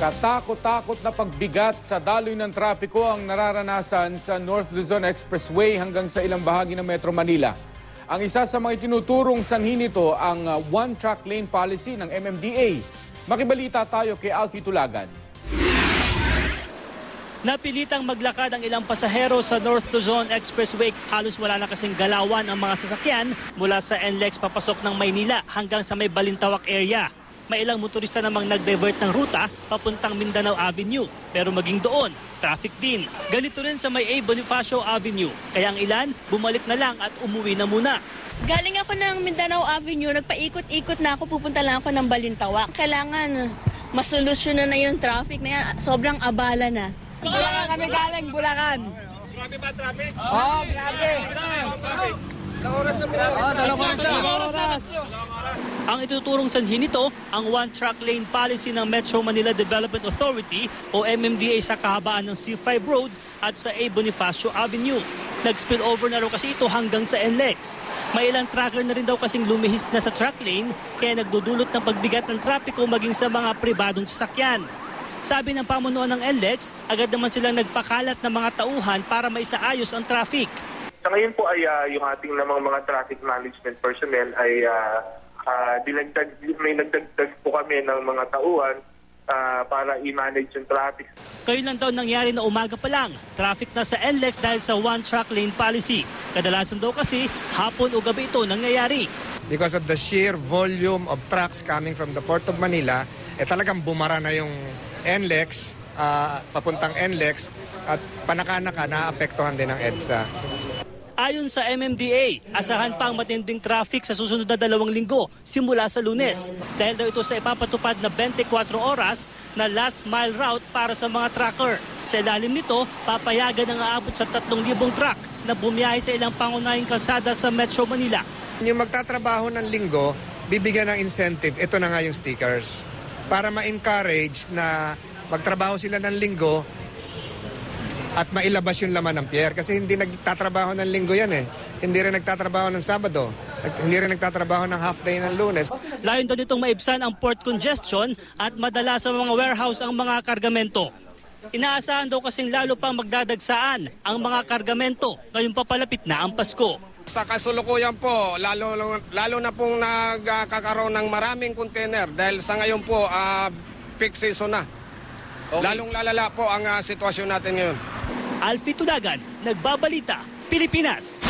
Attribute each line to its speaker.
Speaker 1: Katakot-takot na pagbigat sa daloy ng trapiko ang nararanasan sa North Luzon Expressway hanggang sa ilang bahagi ng Metro Manila. Ang isa sa mga itinuturong sanhi nito ang one-track lane policy ng MMDA. Makibalita tayo kay Alfie Tulagan.
Speaker 2: Napilitang maglakad ang ilang pasahero sa North Luzon Expressway. Halos wala na kasing galawan ang mga sasakyan mula sa NLEX papasok ng Maynila hanggang sa may Balintawak area. May ilang motorista namang nag-divert ng ruta papuntang Mindanao Avenue. Pero maging doon, traffic din. Ganito rin sa may A. Bonifacio Avenue. Kaya ang ilan, bumalik na lang at umuwi na muna.
Speaker 3: Galing ako ng Mindanao Avenue, nagpaikot-ikot na ako, pupunta lang ako ng Balintawak. Kailangan masolusyonan na yung traffic na yan. Sobrang abala na.
Speaker 4: Bulacan kami galing, Bulacan.
Speaker 5: Grabe ba traffic?
Speaker 4: Oo, grabe. Dalawang oras na.
Speaker 2: Ang ituturong sanhi nito, ang one-track lane policy ng Metro Manila Development Authority o MMDA sa kahabaan ng C5 Road at sa A. Bonifacio Avenue. Nag-spill over na raw kasi ito hanggang sa NLEX. May ilang tracker na rin daw kasing lumihis na sa track lane kaya nagdudulot ng pagbigat ng trapiko maging sa mga pribadong sasakyan. Sabi ng pamunuan ng NLEX, agad naman silang nagpakalat ng mga tauhan para maisaayos ang traffic.
Speaker 6: Sa ngayon po ay yung ating namang mga traffic management personnel ay may nagdagdag po kami ng mga tauhan para i-manage yung traffic.
Speaker 2: Kayo lang daw nangyari na umaga pa lang, traffic na sa NLEX dahil sa one-track lane policy. Kadalasan daw kasi hapon o gabi ito nangyayari.
Speaker 7: Because of the sheer volume of trucks coming from the Port of Manila, talagang bumara na yung NLEX, papuntang NLEX at panaka-naka naapektuhan din ng EDSA.
Speaker 2: Ayon sa MMDA, asahan pa ang matinding traffic sa susunod na 2 linggo simula sa Lunes. Dahil daw ito sa ipapatupad na 24 oras na last mile route para sa mga trucker. Sa ilalim nito, papayagan ang aabot sa 3,000 truck na bumiyahe sa ilang pangunahing kalsada sa Metro Manila.
Speaker 7: Yung magtatrabaho ng linggo, bibigyan ng incentive, ito na nga yung stickers. Para ma-encourage na magtrabaho sila ng linggo, at mailabas yung laman ng pier. Kasi hindi nagtatrabaho ng linggo yan eh. Hindi rin nagtatrabaho ng Sabado. Hindi rin nagtatrabaho ng half day ng Lunes.
Speaker 2: Layon daw nitong maibsan ang port congestion at madala sa mga warehouse ang mga kargamento. Inaasahan daw kasing lalo pang magdadagsaan ang mga kargamento ngayong papalapit na ang Pasko.
Speaker 5: Sa kasulukuyan po, lalo na pong nagkakaroon ng maraming container dahil sa ngayon po, peak season na. Okay. Lalong lalala po ang sitwasyon natin ngayon.
Speaker 2: Alfie Tulagan, Nagbabalita, Pilipinas.